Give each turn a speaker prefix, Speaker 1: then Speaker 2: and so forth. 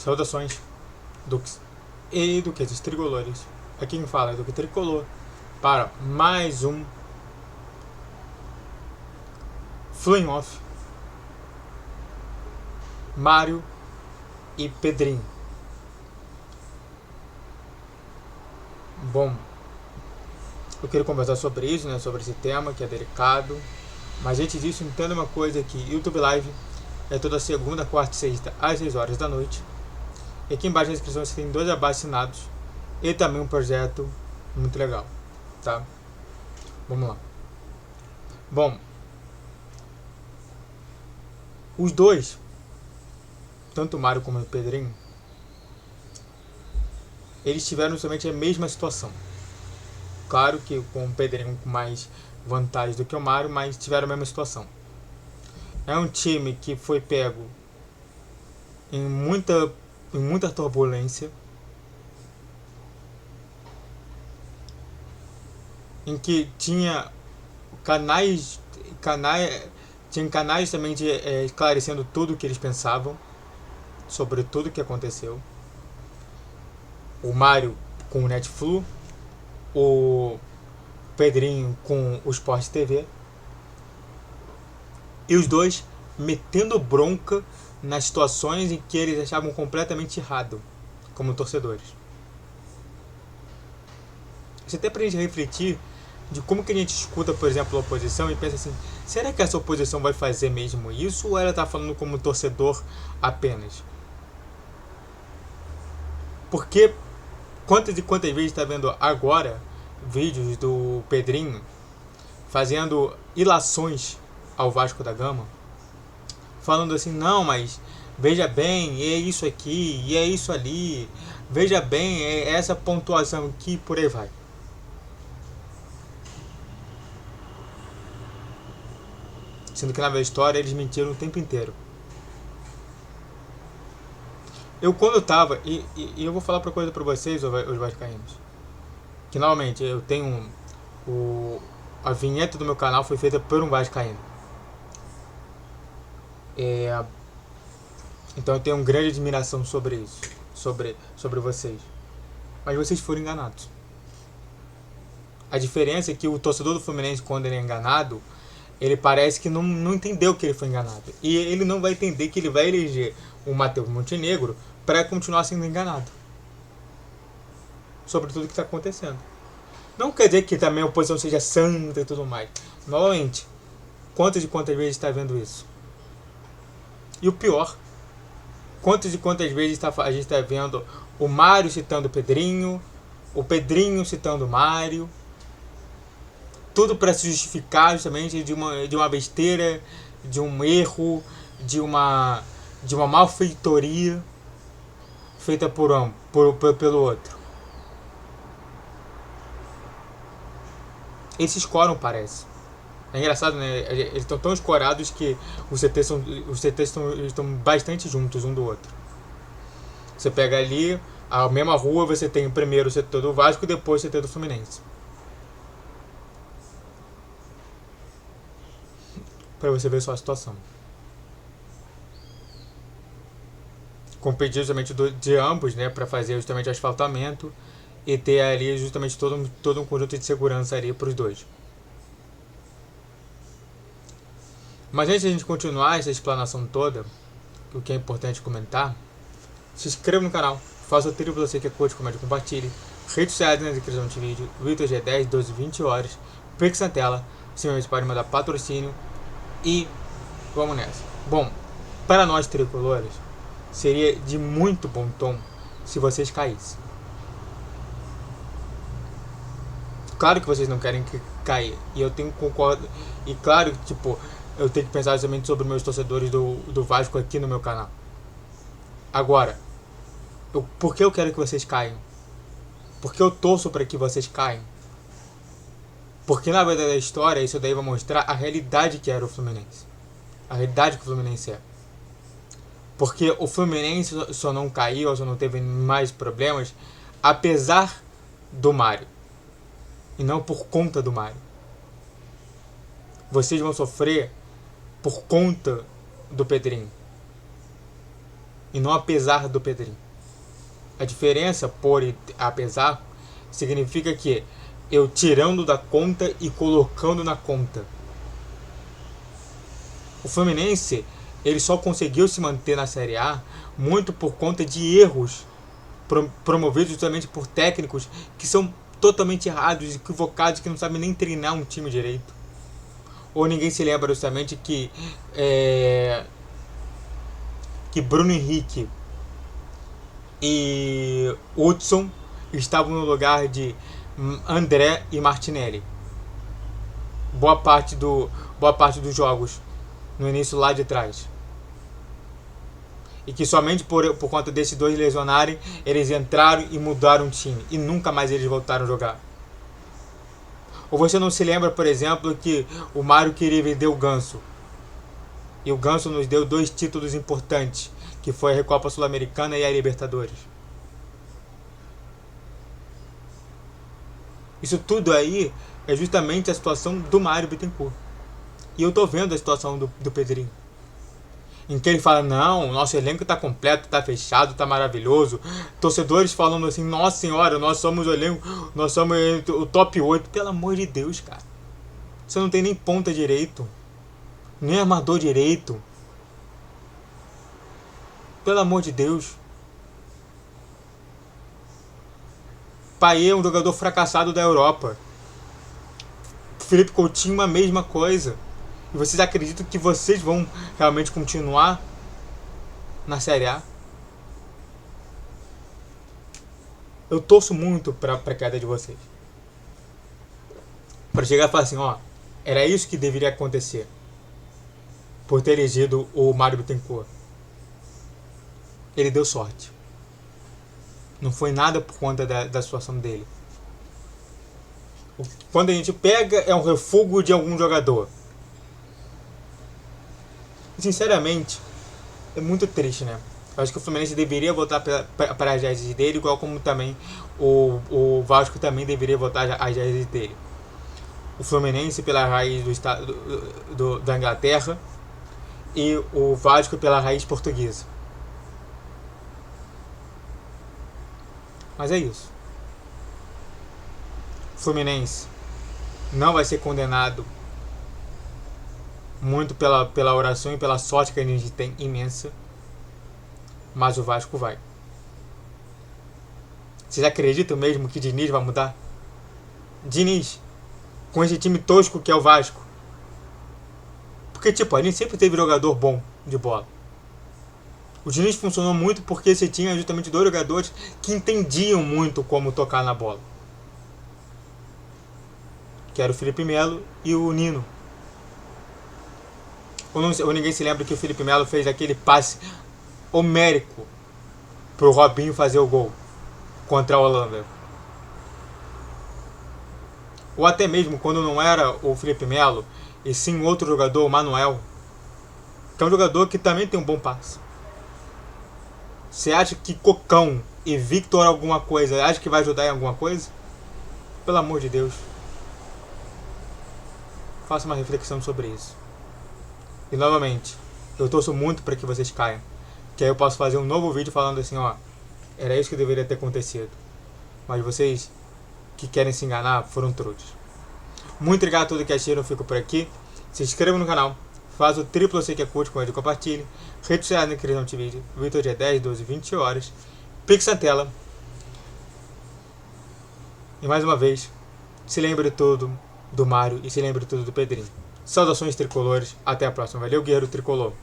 Speaker 1: Saudações, Dux e duqueses tricolores. Aqui quem fala é Duque Tricolor para mais um Fling Off Mario e Pedrinho. Bom, eu quero conversar sobre isso, né, sobre esse tema que é delicado. Mas antes disso, entenda uma coisa aqui: YouTube Live é toda segunda, quarta e sexta às 6 horas da noite. E aqui embaixo na descrição você tem 2 abaixo-assinados e também um projeto muito legal, tá? Vamos lá. Bom, os dois, tanto o Mario como o Pedrinho, eles tiveram somente a mesma situação. Claro que com o Pedrinho com mais vantagens do que o Mario, mas tiveram a mesma situação. É um time que foi pego em muita turbulência, em que tinha canais também de, esclarecendo tudo o que eles pensavam sobre tudo o que aconteceu. O Mario com o Netflix, o Pedrinho com o Sport TV, e os dois metendo bronca nas situações em que eles achavam completamente errado, como torcedores. Isso até pra gente refletir de como que a gente escuta, por exemplo, a oposição e pensa assim: será que essa oposição vai fazer mesmo isso ou ela tá falando como torcedor apenas? Porque quantas e quantas vezes está vendo agora vídeos do Pedrinho fazendo ilações ao Vasco da Gama, falando assim: não, mas veja bem, é isso aqui, e é isso ali, veja bem, é essa pontuação aqui, por aí vai. Sendo que na história eles mentiram o tempo inteiro. Eu quando eu tava, e eu vou falar uma coisa pra vocês, os vascaínos, que normalmente eu tenho a vinheta do meu canal foi feita por um vascaíno. Então eu tenho uma grande admiração sobre isso, sobre vocês. Mas vocês foram enganados. A diferença é que o torcedor do Fluminense, quando ele é enganado, ele parece que não entendeu que ele foi enganado. E ele não vai entender que ele vai eleger o Matheus Montenegro para continuar sendo enganado sobre tudo que está acontecendo. Não quer dizer que também a oposição seja santa e tudo mais. Novamente, quantas e quantas vezes está vendo isso? E o pior, quantas e quantas vezes a gente está vendo o Mário citando o Pedrinho citando o Mário, tudo para se justificar justamente de uma besteira, de um erro, de uma malfeitoria feita pelo outro. Eles se escoram, parece. É engraçado, né? Eles estão tão escorados que os CTs estão bastante juntos um do outro. Você pega ali, a mesma rua, você tem primeiro o setor do Vasco e depois o CT do Fluminense. Para você ver só a situação. Com pedido justamente de ambos, né, para fazer justamente o asfaltamento e ter ali justamente todo um conjunto de segurança ali para os dois. Mas antes de a gente continuar essa explanação toda, o que é importante comentar, se inscreva no canal, faça o trilho para você que curte, comente, compartilhe. Redes sociais na descrição desse vídeo, Twitter G10, 12, 20 horas, Pix na tela, você mesmo pode mandar patrocínio e vamos nessa. Bom, para nós tricolores, seria de muito bom tom se vocês caíssem. Claro que vocês não querem cair, e eu tenho concordo, e claro que tipo, eu tenho que pensar somente sobre meus torcedores do Vasco aqui no meu canal. Agora, por que eu quero que vocês caiam? Porque eu torço para que vocês caiam. Porque na verdade da história, isso daí vai mostrar a realidade que era o Fluminense. A realidade que o Fluminense é. Porque o Fluminense só não caiu, só não teve mais problemas, apesar do Mário. E não por conta do Mário. Vocês vão sofrer por conta do Pedrinho. e não apesar do Pedrinho. A diferença por e apesar significa que eu tirando da conta e colocando na conta. O Fluminense, ele só conseguiu se manter na Série A muito por conta de erros promovidos justamente por técnicos que são totalmente errados, equivocados, que não sabem nem treinar um time direito. Ou ninguém se lembra justamente que Bruno Henrique e Hudson estavam no lugar de André e Martinelli. Boa parte dos jogos no início lá de trás. E que somente por conta desses dois lesionarem, eles entraram e mudaram o time. E nunca mais eles voltaram a jogar. Ou você não se lembra, por exemplo, que o Mário queria vender o Ganso. E o Ganso nos deu 2 títulos importantes, que foi a Recopa Sul-Americana e a Libertadores. Isso tudo aí é justamente a situação do Mário Bittencourt. E eu tô vendo a situação do Pedrinho. Em que ele fala, não, nosso elenco tá completo, tá fechado, tá maravilhoso. Torcedores falando assim, nossa senhora, nós somos o elenco, nós somos o top 8. Pelo amor de Deus, cara. Você não tem nem ponta direito. Nem armador direito. Pelo amor de Deus. Payet é um jogador fracassado da Europa. Felipe Coutinho, a mesma coisa. E vocês acreditam que vocês vão realmente continuar na Série A? Eu torço muito para a queda de vocês. Para chegar e falar assim, ó, era isso que deveria acontecer. Por ter elegido o Mário Bittencourt. Ele deu sorte. Não foi nada por conta da situação dele. Quando a gente pega, é um refúgio de algum jogador. Sinceramente, é muito triste, né? Eu acho que o Fluminense deveria voltar para as raízes dele, igual como também o Vasco também deveria voltar às raízes dele. O Fluminense pela raiz do estado da Inglaterra e o Vasco pela raiz portuguesa. Mas é isso. O Fluminense não vai ser condenado muito pela oração e pela sorte que a gente tem imensa, mas o Vasco vai. Vocês acreditam mesmo que Diniz vai mudar? Diniz, com esse time tosco que é o Vasco. Porque tipo, a gente sempre teve jogador bom de bola. O Diniz funcionou muito porque você tinha justamente 2 jogadores que entendiam muito como tocar na bola. Que era o Felipe Melo e o Nino. Ou ninguém se lembra que o Felipe Melo fez aquele passe homérico pro Robinho fazer o gol contra a Holanda. Ou até mesmo quando não era o Felipe Melo e sim outro jogador, o Manuel, que é um jogador que também tem um bom passe. Você acha que Cocão e Victor alguma coisa, acha que vai ajudar em alguma coisa? Pelo amor de Deus. Faça uma reflexão sobre isso. E novamente, eu torço muito para que vocês caiam. Que aí eu posso fazer um novo vídeo falando assim, ó, era isso que deveria ter acontecido. Mas vocês que querem se enganar foram trouxas. Muito obrigado a todos que assistiram, eu fico por aqui. Se inscreva no canal, faz o triplo C que é curto, com ele compartilhe. Rede social na criação de vídeo, Vitor dia 10, 12, 20 horas. Pix na tela. E mais uma vez, se lembre tudo do Mário e se lembre tudo do Pedrinho. Saudações tricolores, até a próxima. Valeu, guerreiro tricolor.